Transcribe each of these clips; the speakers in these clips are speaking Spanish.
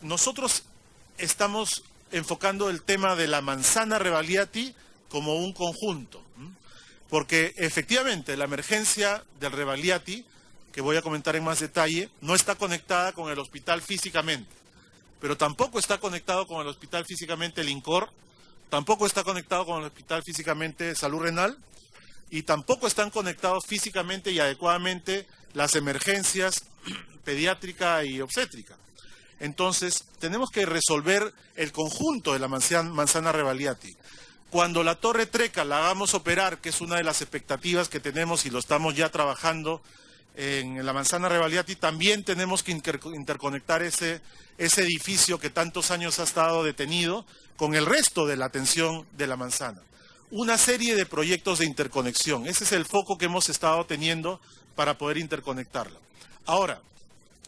Nosotros estamos enfocando el tema de la manzana Rebagliati como un conjunto, porque efectivamente la emergencia del Rebagliati, que voy a comentar en más detalle, no está conectada con el hospital físicamente, pero tampoco está conectado con el hospital físicamente el INCOR, tampoco está conectado con el hospital físicamente Salud Renal, y tampoco están conectados físicamente y adecuadamente las emergencias pediátrica y obstétrica. Entonces, tenemos que resolver el conjunto de la manzana Rebagliati. Cuando la Torre Trecca la hagamos operar, que es una de las expectativas que tenemos y lo estamos ya trabajando en la manzana Rebagliati, también tenemos que interconectar ese edificio que tantos años ha estado detenido con el resto de la atención de la manzana. Una serie de proyectos de interconexión. Ese es el foco que hemos estado teniendo para poder interconectarla. Ahora,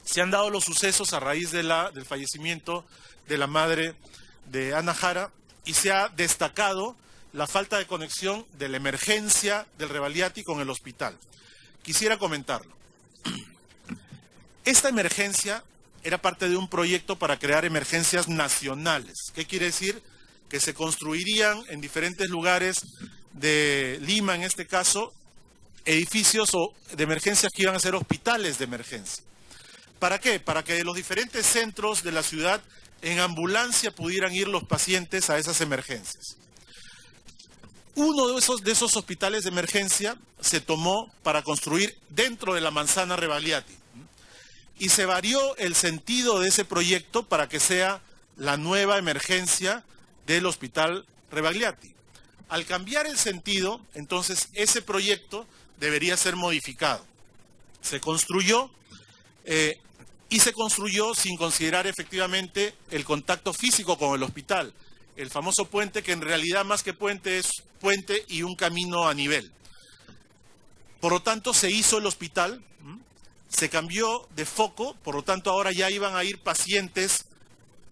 se han dado los sucesos a raíz del fallecimiento de la madre de Ana Jara y se ha destacado la falta de conexión de la emergencia del Rebagliati con el hospital. Quisiera comentarlo. Esta emergencia era parte de un proyecto para crear emergencias nacionales. ¿Qué quiere decir? Que se construirían en diferentes lugares de Lima, en este caso, edificios de emergencias que iban a ser hospitales de emergencia. ¿Para qué? Para que de los diferentes centros de la ciudad en ambulancia pudieran ir los pacientes a esas emergencias. Uno de esos hospitales de emergencia se tomó para construir dentro de la manzana Rebagliati y se varió el sentido de ese proyecto para que sea la nueva emergencia del hospital Rebagliati. Al cambiar el sentido, entonces ese proyecto debería ser modificado. Se construyó y se construyó sin considerar efectivamente el contacto físico con el hospital. El famoso puente, que en realidad más que puente es puente y un camino a nivel. Por lo tanto, se hizo el hospital, se cambió de foco, por lo tanto ahora ya iban a ir pacientes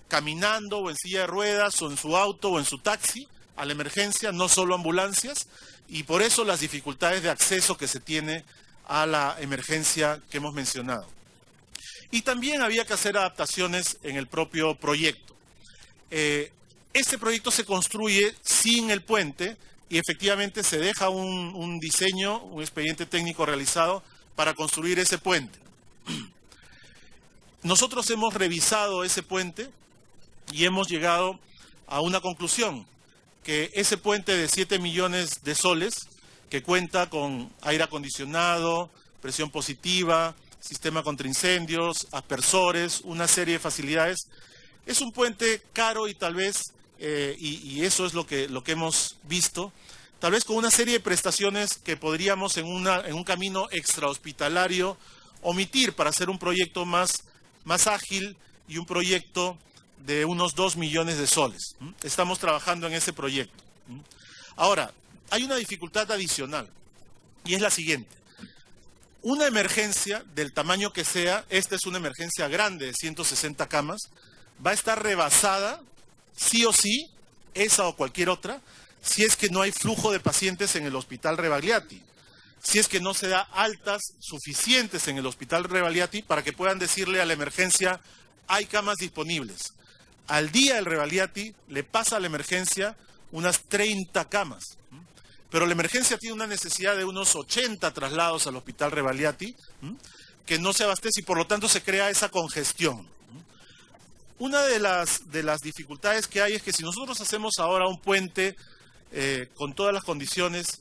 caminando o en silla de ruedas o en su auto o en su taxi a la emergencia, no solo ambulancias, y por eso las dificultades de acceso que se tiene a la emergencia que hemos mencionado. Y también había que hacer adaptaciones en el propio proyecto. Este proyecto se construye sin el puente y efectivamente se deja un diseño, un expediente técnico realizado para construir ese puente. Nosotros hemos revisado ese puente y hemos llegado a una conclusión, que ese puente de 7 millones de soles, que cuenta con aire acondicionado, presión positiva, sistema contra incendios, aspersores, una serie de facilidades, es un puente caro y tal vez, y eso es lo que hemos visto, tal vez con una serie de prestaciones que podríamos en un camino extrahospitalario omitir para hacer un proyecto más ágil y un proyecto de unos 2 millones de soles. Estamos trabajando en ese proyecto. Ahora, hay una dificultad adicional y es la siguiente. Una emergencia del tamaño que sea, esta es una emergencia grande de 160 camas, va a estar rebasada, sí o sí, esa o cualquier otra, si es que no hay flujo de pacientes en el hospital Rebagliati, si es que no se da altas suficientes en el hospital Rebagliati para que puedan decirle a la emergencia, hay camas disponibles. Al día el Rebagliati le pasa a la emergencia unas 30 camas. Pero la emergencia tiene una necesidad de unos 80 traslados al hospital Rebagliati, que no se abastece y por lo tanto se crea esa congestión. Una de las dificultades que hay es que si nosotros hacemos ahora un puente con todas las condiciones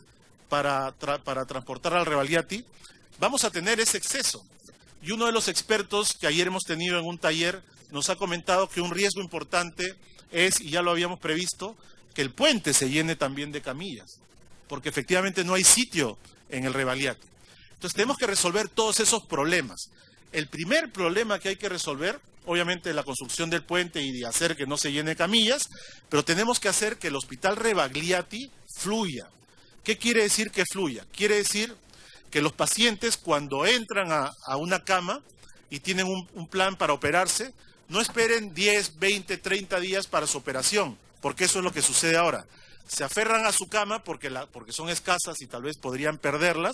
para transportar al Rebagliati, vamos a tener ese exceso. Y uno de los expertos que ayer hemos tenido en un taller nos ha comentado que un riesgo importante es, y ya lo habíamos previsto, que el puente se llene también de camillas, porque efectivamente no hay sitio en el Rebagliati. Entonces tenemos que resolver todos esos problemas. El primer problema que hay que resolver, obviamente la construcción del puente y de hacer que no se llene de camillas, pero tenemos que hacer que el hospital Rebagliati fluya. ¿Qué quiere decir que fluya? Quiere decir que los pacientes cuando entran a una cama y tienen un plan para operarse, no esperen 10, 20, 30 días para su operación, porque eso es lo que sucede ahora. Se aferran a su cama porque son escasas y tal vez podrían perderlas,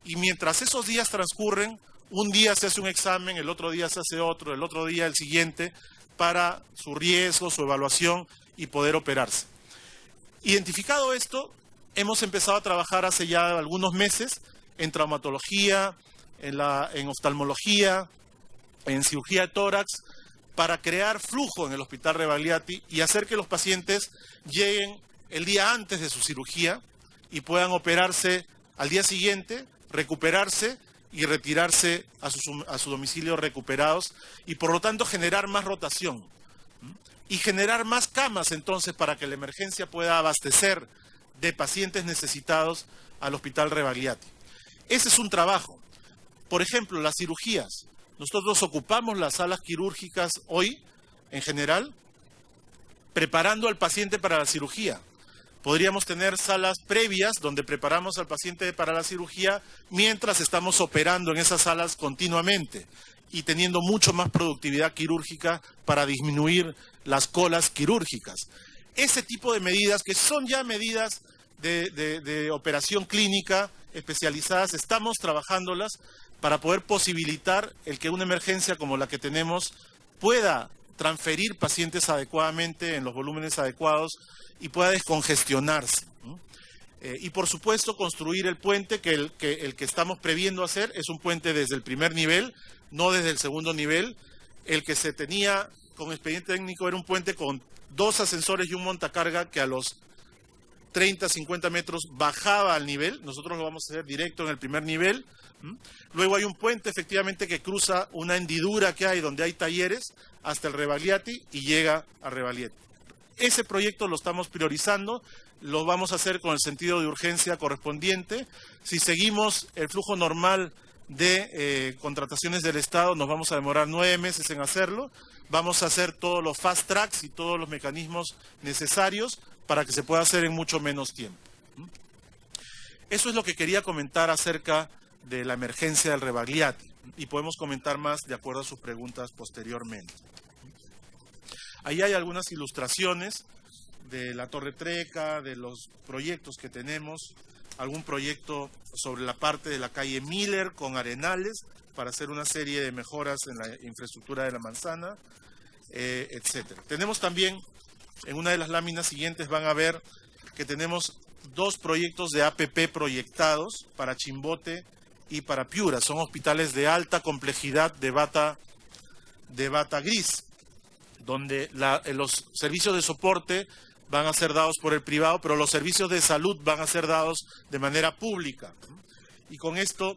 y mientras esos días transcurren, un día se hace un examen, el otro día se hace otro, el otro día el siguiente, para su riesgo, su evaluación y poder operarse. Identificado esto, hemos empezado a trabajar hace ya algunos meses en traumatología, en oftalmología, en cirugía de tórax, para crear flujo en el Hospital Rebagliati y hacer que los pacientes lleguen el día antes de su cirugía y puedan operarse al día siguiente, recuperarse y retirarse a su domicilio recuperados y por lo tanto generar más rotación y generar más camas entonces para que la emergencia pueda abastecer de pacientes necesitados al Hospital Rebagliati. Ese es un trabajo. Por ejemplo, las cirugías. Nosotros ocupamos las salas quirúrgicas hoy, en general, preparando al paciente para la cirugía. Podríamos tener salas previas donde preparamos al paciente para la cirugía mientras estamos operando en esas salas continuamente y teniendo mucho más productividad quirúrgica para disminuir las colas quirúrgicas. Ese tipo de medidas, que son ya medidas de operación clínica especializadas, estamos trabajándolas para poder posibilitar el que una emergencia como la que tenemos pueda transferir pacientes adecuadamente en los volúmenes adecuados y pueda descongestionarse. Y por supuesto construir el puente que el que estamos previendo hacer es un puente desde el primer nivel, no desde el segundo nivel. El que se tenía con expediente técnico era un puente con 2 ascensores y un montacarga que a los 30, 50 metros bajaba al nivel. Nosotros lo vamos a hacer directo en el primer nivel. Luego hay un puente efectivamente que cruza una hendidura que hay donde hay talleres hasta el Rebagliati y llega a Rebagliati. Ese proyecto lo estamos priorizando, lo vamos a hacer con el sentido de urgencia correspondiente. Si seguimos el flujo normal de contrataciones del Estado, nos vamos a demorar 9 meses en hacerlo. Vamos a hacer todos los fast tracks y todos los mecanismos necesarios para que se pueda hacer en mucho menos tiempo. Eso es lo que quería comentar acerca de la emergencia del Rebagliati y podemos comentar más de acuerdo a sus preguntas posteriormente. Ahí hay algunas ilustraciones de la Torre Trecca, de los proyectos que tenemos, algún proyecto sobre la parte de la calle Miller con Arenales para hacer una serie de mejoras en la infraestructura de la manzana, etcétera. Tenemos también, en una de las láminas siguientes van a ver que tenemos 2 proyectos de APP proyectados para Chimbote y para Piura. Son hospitales de alta complejidad de bata gris, donde los servicios de soporte van a ser dados por el privado, pero los servicios de salud van a ser dados de manera pública. Y con esto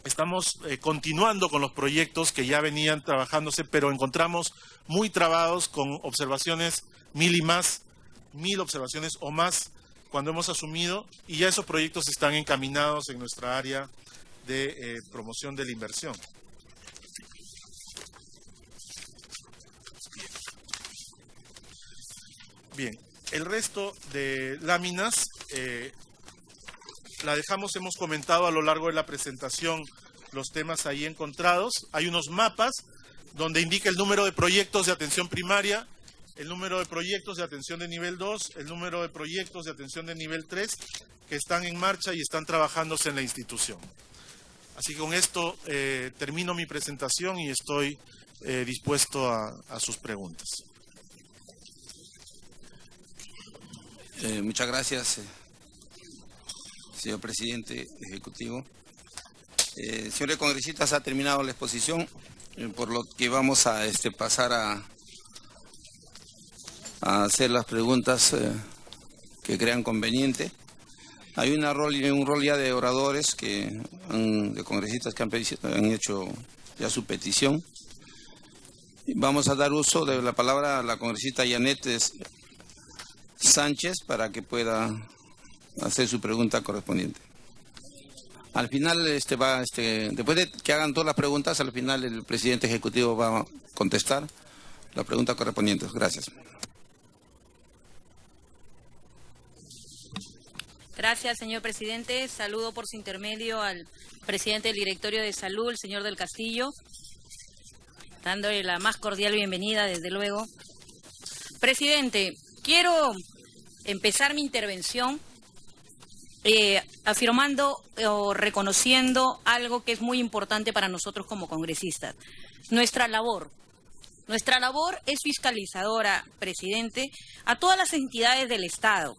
estamos continuando con los proyectos que ya venían trabajándose, pero encontramos muy trabados con observaciones 1000 y más, 1000 observaciones o más cuando hemos asumido, y ya esos proyectos están encaminados en nuestra área de promoción de la inversión. Bien, el resto de láminas la dejamos, hemos comentado a lo largo de la presentación los temas ahí encontrados. Hay unos mapas donde indica el número de proyectos de atención primaria, el número de proyectos de atención de nivel 2, el número de proyectos de atención de nivel 3 que están en marcha y están trabajándose en la institución. Así que con esto termino mi presentación y estoy dispuesto a sus preguntas. Muchas gracias, señor presidente ejecutivo. Señores congresistas, ha terminado la exposición, por lo que vamos a pasar a hacer las preguntas que crean conveniente. Hay un rol ya de oradores, de congresistas que han hecho ya su petición. Vamos a dar uso de la palabra a la congresista Yanet Sánchez para que pueda hacer su pregunta correspondiente. Al final, después de que hagan todas las preguntas, al final el presidente ejecutivo va a contestar la pregunta correspondiente. Gracias. Gracias, señor presidente. Saludo por su intermedio al presidente del Directorio de Salud, el señor del Castillo, dándole la más cordial bienvenida, desde luego. Presidente, quiero empezar mi intervención afirmando o reconociendo algo que es muy importante para nosotros como congresistas. Nuestra labor es fiscalizadora, presidente, a todas las entidades del Estado.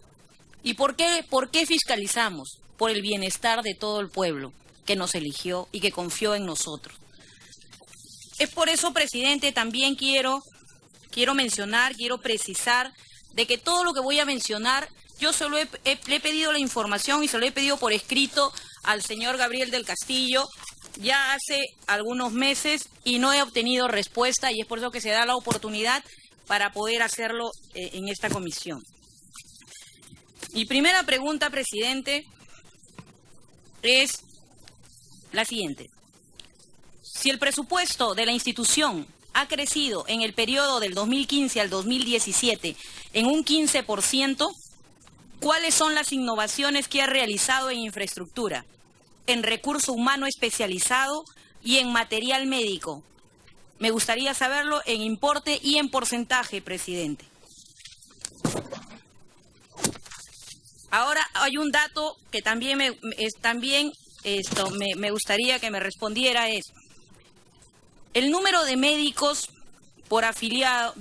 ¿Y por qué fiscalizamos? Por el bienestar de todo el pueblo que nos eligió y que confió en nosotros. Es por eso, presidente, también quiero precisar de que todo lo que voy a mencionar, yo solo le he pedido la información y se lo he pedido por escrito al señor Gabriel del Castillo ya hace algunos meses y no he obtenido respuesta, y es por eso que se da la oportunidad para poder hacerlo en esta comisión. Mi primera pregunta, presidente, es la siguiente. Si el presupuesto de la institución ha crecido en el periodo del 2015 al 2017 en un 15%, ¿cuáles son las innovaciones que ha realizado en infraestructura, en recurso humano especializado y en material médico? Me gustaría saberlo en importe y en porcentaje, presidente. Ahora hay un dato que también me gustaría que me respondiera, es el número de médicos por afiliado,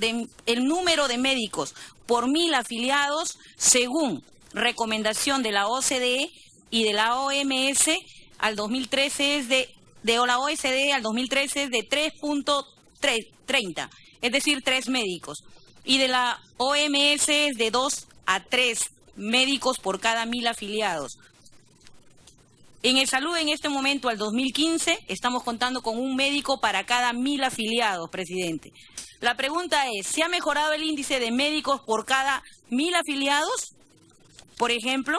el número de médicos por 1000 afiliados, según recomendación de la OCDE y de la OMS al 2013 es de la OECD al 2013 es de 3.30, es decir, 3 médicos, y de la OMS es de 2 a 3 médicos por cada 1000 afiliados. En el salud, en este momento, al 2015, estamos contando con un médico para cada 1000 afiliados, presidente. La pregunta es, ¿se ha mejorado el índice de médicos por cada 1000 afiliados? Por ejemplo,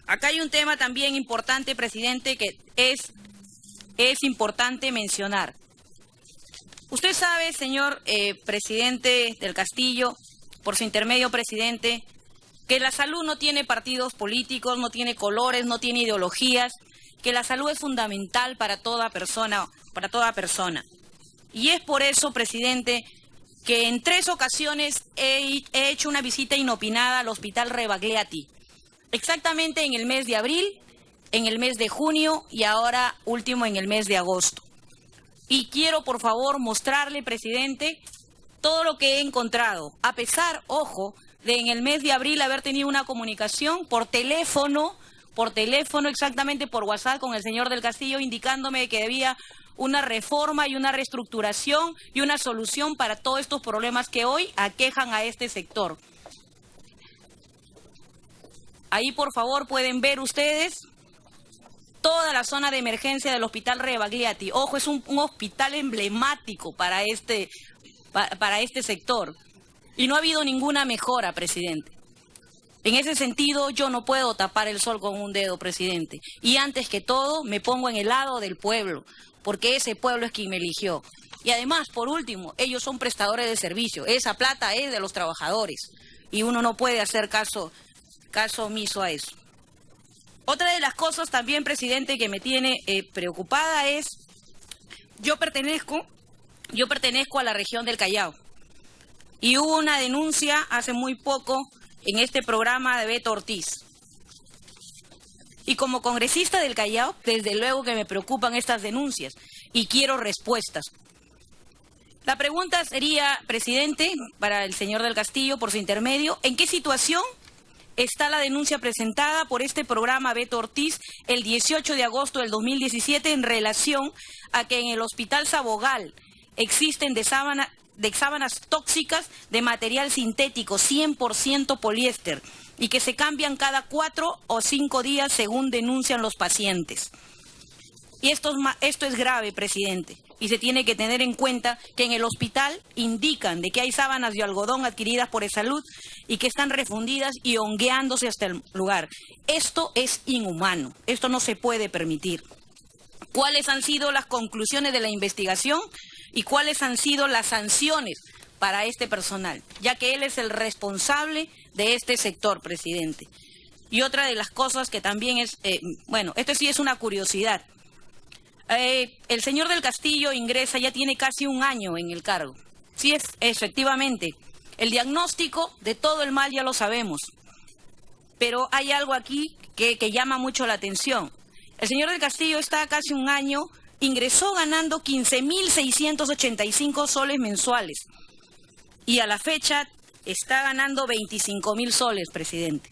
acá hay un tema también importante, presidente, que es importante mencionar. Usted sabe, señor presidente del Castillo, por su intermedio, presidente, que la salud no tiene partidos políticos, no tiene colores, no tiene ideologías, que la salud es fundamental para toda persona, Y es por eso, presidente, que en 3 ocasiones he hecho una visita inopinada al Hospital Rebagliati, exactamente en el mes de abril, en el mes de junio y ahora último en el mes de agosto. Y quiero, por favor, mostrarle, presidente, todo lo que he encontrado, a pesar, ojo, de en el mes de abril haber tenido una comunicación por teléfono, exactamente por WhatsApp con el señor del Castillo, indicándome que debía una reforma y una reestructuración y una solución para todos estos problemas que hoy aquejan a este sector. Ahí, por favor, pueden ver ustedes toda la zona de emergencia del Hospital Rebagliati. Ojo, es un hospital emblemático para este sector. Y no ha habido ninguna mejora, presidente. En ese sentido, yo no puedo tapar el sol con un dedo, presidente. Y antes que todo, me pongo en el lado del pueblo, porque ese pueblo es quien me eligió. Y además, por último, ellos son prestadores de servicio. Esa plata es de los trabajadores. Y uno no puede hacer caso omiso a eso. Otra de las cosas también, presidente, que me tiene preocupada es, yo pertenezco a la región del Callao. Y hubo una denuncia hace muy poco en este programa de Beto Ortiz. Y como congresista del Callao, desde luego que me preocupan estas denuncias y quiero respuestas. La pregunta sería, presidente, para el señor del Castillo, por su intermedio, ¿en qué situación está la denuncia presentada por este programa Beto Ortiz el 18 de agosto del 2017 en relación a que en el Hospital Sabogal existen sábanas tóxicas de material sintético 100% poliéster y que se cambian cada 4 o 5 días según denuncian los pacientes? Y esto es grave, presidente, y se tiene que tener en cuenta que en el hospital indican de que hay sábanas de algodón adquiridas por Salud y que están refundidas y hongueándose hasta el lugar. Esto es inhumano, esto no se puede permitir. ¿Cuáles han sido las conclusiones de la investigación y cuáles han sido las sanciones para este personal? Ya que él es el responsable de este sector, presidente. Y otra de las cosas que también es, esto sí es una curiosidad. El señor del Castillo ingresa, ya tiene casi un año en el cargo. Sí, efectivamente. El diagnóstico de todo el mal ya lo sabemos, pero hay algo aquí que llama mucho la atención. El señor del Castillo está casi un año, ingresó ganando 15.685 soles mensuales y a la fecha está ganando 25.000 soles, presidente.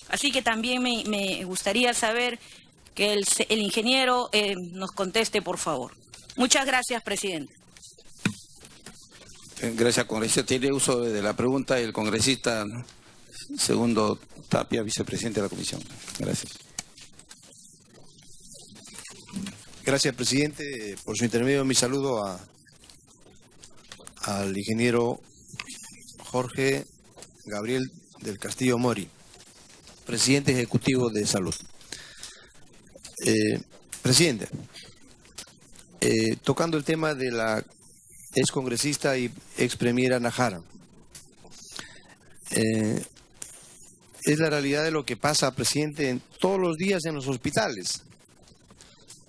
Así que también me gustaría saber que el ingeniero nos conteste, por favor. Muchas gracias, presidente. Gracias, congresista. Tiene uso de la pregunta el congresista Segundo Tapia, vicepresidente de la comisión. Gracias. Gracias, presidente. Por su intermedio, mi saludo al ingeniero Jorge Gabriel del Castillo Mori, presidente ejecutivo de Salud. Presidente, tocando el tema de la ex congresista y ex premier Ana Jara, es la realidad de lo que pasa, presidente, todos los días en los hospitales.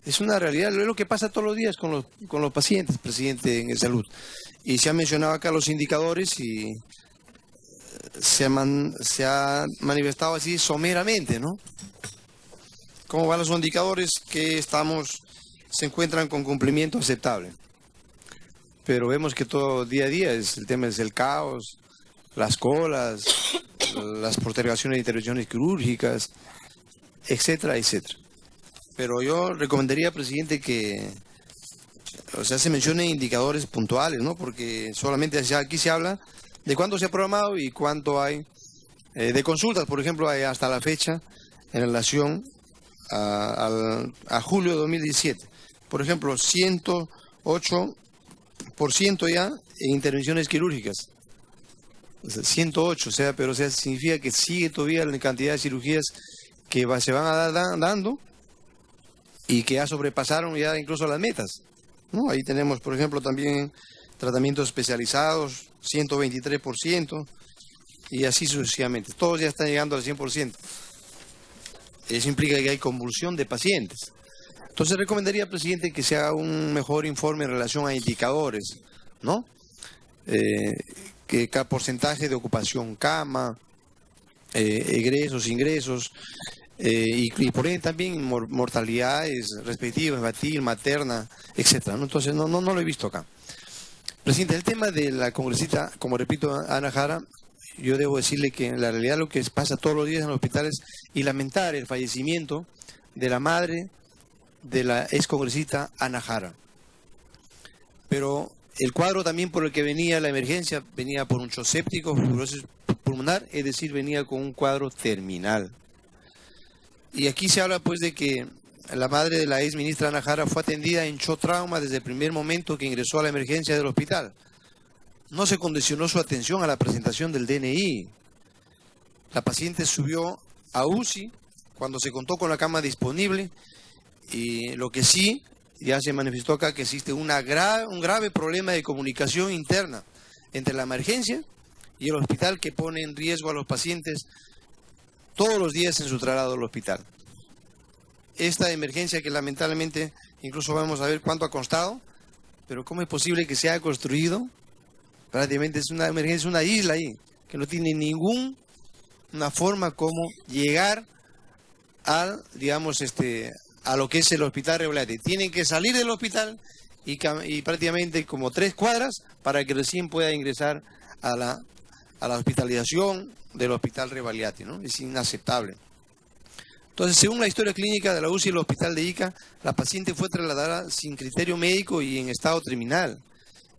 Es una realidad, es lo que pasa todos los días con los pacientes, presidente, en salud. Y se han mencionado acá los indicadores y se ha manifestado así someramente, ¿no? ¿Cómo van los indicadores? Que se encuentran con cumplimiento aceptable. Pero vemos que todo día a día el tema es el caos, las colas, las postergaciones de intervenciones quirúrgicas, etcétera, etcétera. Pero yo recomendaría, presidente, que se mencionen indicadores puntuales, ¿no? Porque solamente aquí se habla de cuánto se ha programado y cuánto hay de consultas, por ejemplo, hay hasta la fecha en relación a julio de 2017. Por ejemplo, 108% ya en intervenciones quirúrgicas. O sea, 108, pero significa que sigue todavía la cantidad de cirugías que se van a dar dando y que ya sobrepasaron ya incluso las metas, ¿no? Ahí tenemos, por ejemplo, también tratamientos especializados, 123%, y así sucesivamente. Todos ya están llegando al 100%. Eso implica que hay convulsión de pacientes. Entonces recomendaría, presidente, que se haga un mejor informe en relación a indicadores, ¿no? Que cada porcentaje de ocupación cama, egresos, ingresos, y por ende también mortalidades respectivas, infantil, materna, etcétera, ¿no? Entonces no lo he visto acá. Presidente, el tema de la congresista, como repito, Ana Jara, yo debo decirle que en la realidad lo que pasa todos los días en los hospitales y lamentar el fallecimiento de la madre de la ex congresista Ana Jara. Pero el cuadro también por el que venía la emergencia venía por un shock séptico, fibrosis pulmonar, es decir, venía con un cuadro terminal. Y aquí se habla pues de que la madre de la ex ministra Ana Jara fue atendida en shock trauma desde el primer momento que ingresó a la emergencia del hospital. No se condicionó su atención a la presentación del DNI. La paciente subió a UCI cuando se contó con la cama disponible, y lo que sí ya se manifestó acá que existe un grave problema de comunicación interna entre la emergencia y el hospital que pone en riesgo a los pacientes todos los días en su traslado al hospital. Esta emergencia que lamentablemente, incluso vamos a ver cuánto ha costado, pero ¿cómo es posible que se haya construido? Prácticamente es una emergencia, una isla ahí, que no tiene ninguna forma como llegar al, digamos, a lo que es el hospital Revalati. Tienen que salir del hospital y prácticamente como 3 cuadras para que recién pueda ingresar a la hospitalización del hospital Revalati, ¿no? Es inaceptable. Entonces, según la historia clínica de la UCI y el hospital de Ica, la paciente fue trasladada sin criterio médico y en estado terminal.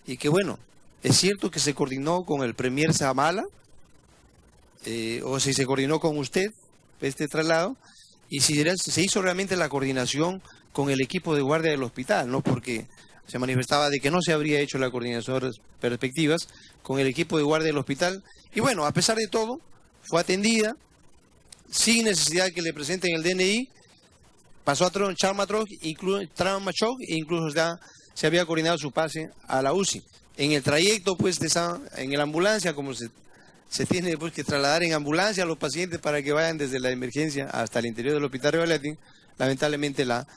Y que bueno, es cierto que se coordinó con el premier Zamala, o si se coordinó con usted este traslado, y si se hizo realmente la coordinación con el equipo de guardia del hospital, ¿no? Porque se manifestaba de que no se habría hecho la coordinación respectivas con el equipo de guardia del hospital. Y bueno, a pesar de todo, fue atendida sin necesidad de que le presenten el DNI, pasó a trauma shock e incluso ya se había coordinado su pase a la UCI. En el trayecto, pues, en la ambulancia, como se tiene pues, que trasladar en ambulancia a los pacientes para que vayan desde la emergencia hasta el interior del hospital Revalati, lamentablemente la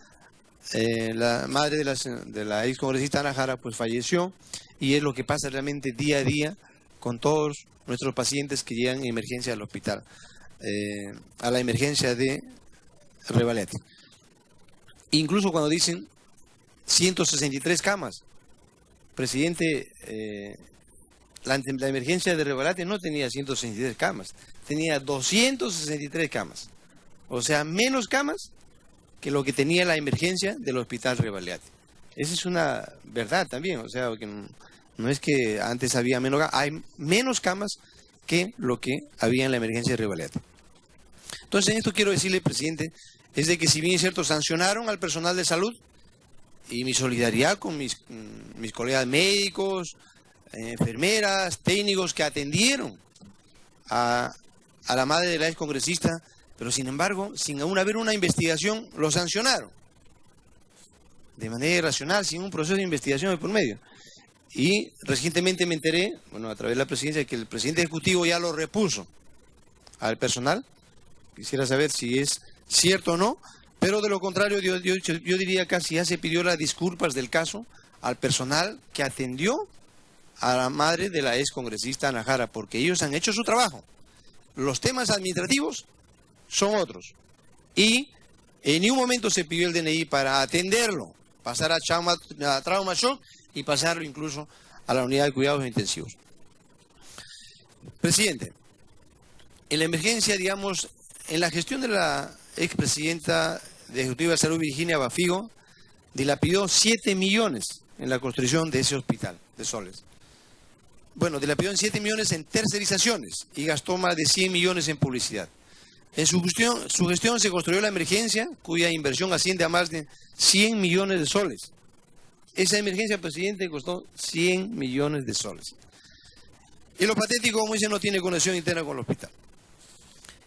madre de la ex congresista Ana Jara pues falleció, y es lo que pasa realmente día a día con todos nuestros pacientes que llegan en emergencia al hospital, a la emergencia de Revalete. Incluso cuando dicen 163 camas, presidente, la emergencia de Revalete no tenía 163 camas, tenía 263 camas. O sea, menos camas que lo que tenía la emergencia del hospital Revalete. Esa es una verdad también, o sea, que no es que antes había menos camas, hay menos camas que lo que había en la emergencia de Revalete. Entonces, en esto quiero decirle, presidente, es de que si bien es cierto, sancionaron al personal de salud, y mi solidaridad con mis colegas médicos, enfermeras, técnicos que atendieron a la madre de la excongresista, pero sin embargo, sin aún haber una investigación, lo sancionaron. De manera irracional, sin un proceso de investigación por medio. Y recientemente me enteré, bueno, a través de la presidencia, que el presidente ejecutivo ya lo repuso al personal. Quisiera saber si es cierto o no, pero de lo contrario, yo diría casi ya se pidió las disculpas del caso al personal que atendió a la madre de la excongresista Ana Jara, porque ellos han hecho su trabajo. Los temas administrativos son otros. Y en ningún momento se pidió el DNI para atenderlo, pasar a trauma shock y pasarlo incluso a la unidad de cuidados intensivos. Presidente, en la emergencia, digamos, en la gestión de la expresidenta de Ejecutiva de Salud, Virginia Bafigo, dilapidó 7 millones en la construcción de ese hospital de Soles. Bueno, dilapidó en 7 millones en tercerizaciones y gastó más de 100 millones en publicidad. En su gestión se construyó la emergencia, cuya inversión asciende a más de 100 millones de soles. Esa emergencia, presidente, costó 100 millones de soles. Y lo patético, como dice, no tiene conexión interna con el hospital.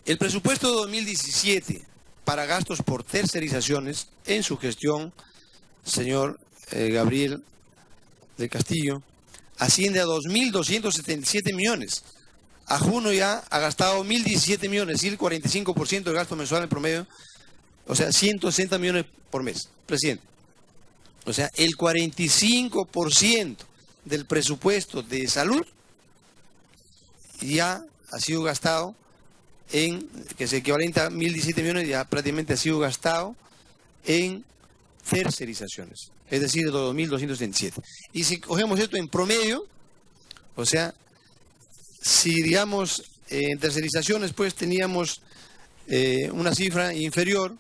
El presupuesto de 2017 para gastos por tercerizaciones en su gestión, señor Gabriel del Castillo, asciende a 2.277 millones. A junio ya ha gastado 1.017 millones, es decir, el 45% del gasto mensual en promedio, o sea, 160 millones por mes, presidente. O sea, el 45% del presupuesto de salud ya ha sido gastado en, que es equivalente a 1.017 millones, ya prácticamente ha sido gastado en tercerizaciones, es decir, de 2.277. Y si cogemos esto en promedio, o sea, si digamos en tercerizaciones pues teníamos una cifra inferior,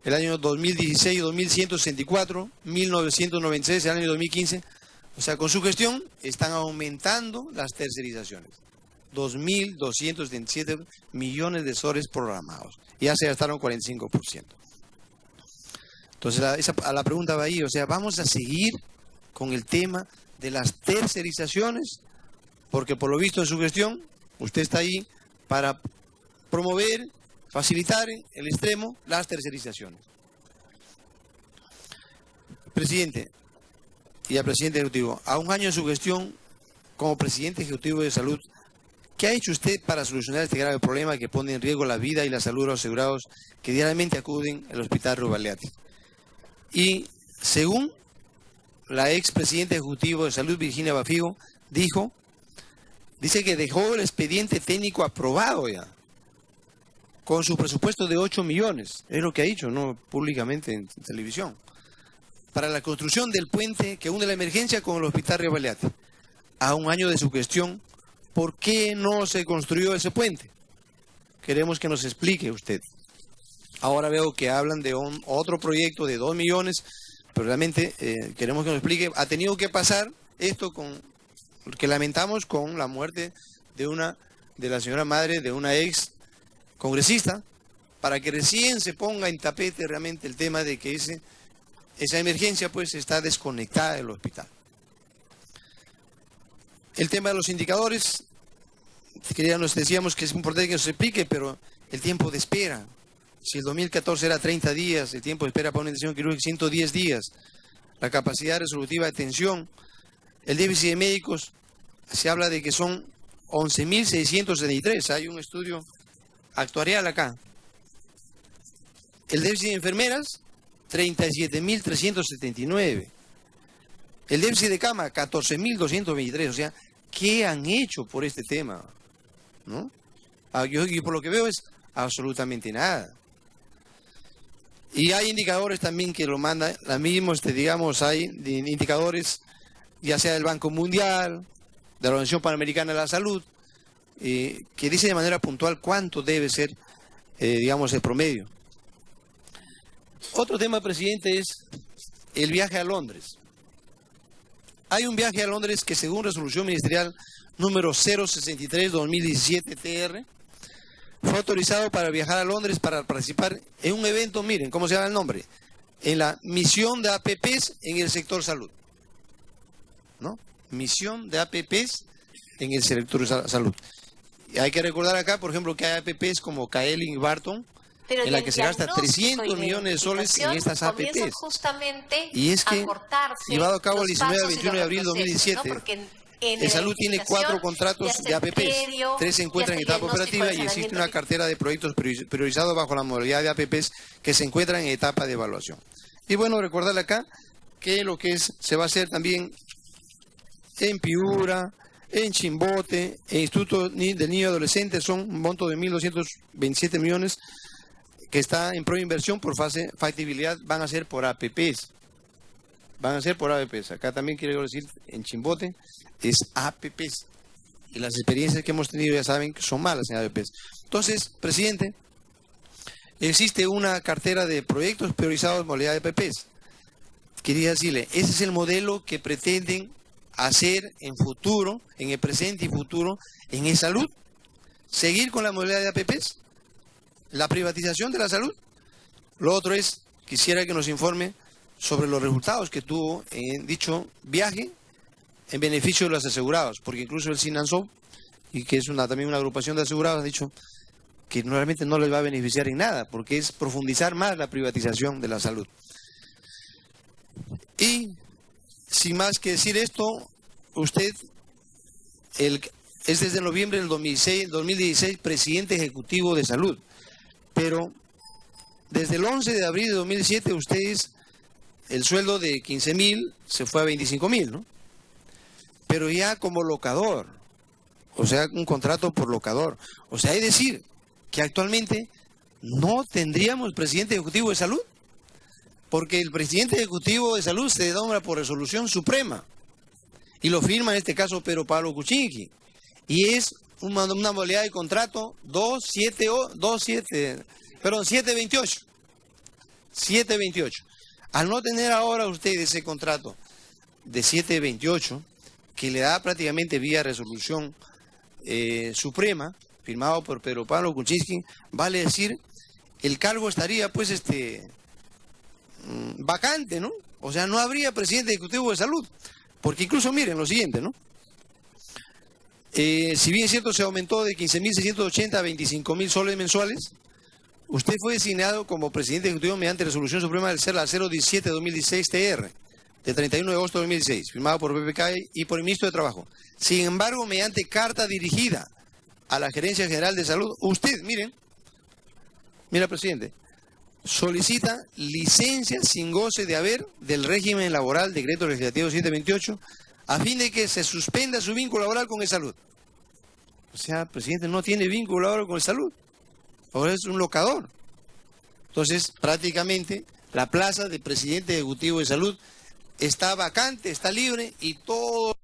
el año 2016 2.164, 1.996 el año 2015, o sea, con su gestión están aumentando las tercerizaciones. 2.277 millones de soles programados. Ya se gastaron 45%. Entonces, a la pregunta va ahí, o sea, ¿vamos a seguir con el tema de las tercerizaciones? Porque por lo visto en su gestión, usted está ahí para promover, facilitar el extremo las tercerizaciones. Presidente y al presidente ejecutivo, a un año de su gestión como presidente ejecutivo de salud, ¿qué ha hecho usted para solucionar este grave problema que pone en riesgo la vida y la salud de los asegurados que diariamente acuden al hospital Revalete? Y según la expresidenta ejecutiva de salud, Virginia Bafigo, dice que dejó el expediente técnico aprobado ya, con su presupuesto de 8 millones, es lo que ha dicho, no públicamente en televisión, para la construcción del puente que une la emergencia con el hospital Revalete. A un año de su gestión, ¿por qué no se construyó ese puente? Queremos que nos explique usted. Ahora veo que hablan de otro proyecto de 2 millones, pero realmente queremos que nos explique. Ha tenido que pasar esto que lamentamos con la muerte de la señora madre de una ex congresista, para que recién se ponga en tapete realmente el tema de que esa emergencia pues está desconectada del hospital. El tema de los indicadores, nos decíamos que es importante que nos explique, pero el tiempo de espera. Si el 2014 era 30 días, el tiempo de espera para una intervención quirúrgica 110 días, la capacidad resolutiva de atención, el déficit de médicos, se habla de que son 11.673, hay un estudio actuarial acá. El déficit de enfermeras, 37.379. El déficit de cama, 14.223, o sea, ¿Qué han hecho por este tema? ¿No? Yo por lo que veo es absolutamente nada. Y hay indicadores también que lo mandan, la mismos, digamos, hay indicadores, ya sea del Banco Mundial, de la Organización Panamericana de la Salud, que dice de manera puntual cuánto debe ser, digamos, el promedio. Otro tema, presidente, es el viaje a Londres. Hay un viaje a Londres que, según resolución ministerial número 063-2017-TR, fue autorizado para viajar a Londres para participar en un evento, miren, ¿cómo se llama el nombre? En la misión de APPs en el sector salud. ¿No? Misión de APPs en el sector salud. Y hay que recordar acá, por ejemplo, que hay APPs como Kaelin y Barton, en la que se gasta 300 millones de soles en estas APPs. Y es que, llevado a cabo el 19 al 21 de abril de 2017, ¿no? El Salud tiene 4 contratos de APPs, 3 se encuentran en etapa operativa y existe una cartera de proyectos priorizados bajo la modalidad de APPs que se encuentran en etapa de evaluación. Y bueno, recordarle acá que lo que se va a hacer también en Piura, en Chimbote, en Instituto de Niño y Adolescente, son un monto de 1.227 millones que está en proinversión por factibilidad, van a ser por APPs. Van a ser por APPs. Acá también quiero decir, en Chimbote es APPs. Y las experiencias que hemos tenido ya saben que son malas en APPs. Entonces, presidente, existe una cartera de proyectos priorizados en modalidad de APPs. Quería decirle, ese es el modelo que pretenden hacer en futuro, en el presente y futuro, en e-salud. Seguir con la modalidad de APPs. La privatización de la salud. Lo otro es, quisiera que nos informe sobre los resultados que tuvo en dicho viaje en beneficio de los asegurados, porque incluso el SINANSOP, y que es también una agrupación de asegurados, ha dicho que realmente no les va a beneficiar en nada, porque es profundizar más la privatización de la salud. Y, sin más que decir esto, usted es desde noviembre del 2016 presidente ejecutivo de salud, pero desde el 11 de abril de 2007 ustedes, el sueldo de 15.000 se fue a 25.000, ¿no? Pero ya como locador, o sea, un contrato por locador. O sea, es decir, que actualmente no tendríamos presidente ejecutivo de salud, porque el presidente ejecutivo de salud se nombra por resolución suprema, y lo firma en este caso Pedro Pablo Kuczynski, y es una modalidad de contrato 728. 728. Al no tener ahora usted ese contrato de 728, que le da prácticamente vía resolución suprema, firmado por Pedro Pablo Kuczynski, vale decir, el cargo estaría pues vacante, ¿no? O sea, no habría presidente ejecutivo de salud, porque incluso miren lo siguiente, ¿no? Si bien es cierto se aumentó de 15.680 a 25.000 soles mensuales, usted fue designado como presidente ejecutivo mediante resolución suprema del CERLA 017-2016-TR, de 31 de agosto de 2016, firmado por PPK y por el ministro de Trabajo. Sin embargo, mediante carta dirigida a la Gerencia General de Salud, usted, mira, presidente, solicita licencia sin goce de haber del régimen laboral, decreto legislativo 728, a fin de que se suspenda su vínculo laboral con el salud. O sea, presidente, no tiene vínculo laboral con el salud. Ahora es un locador. Entonces, prácticamente, la plaza de presidente ejecutivo de salud está vacante, está libre, y todo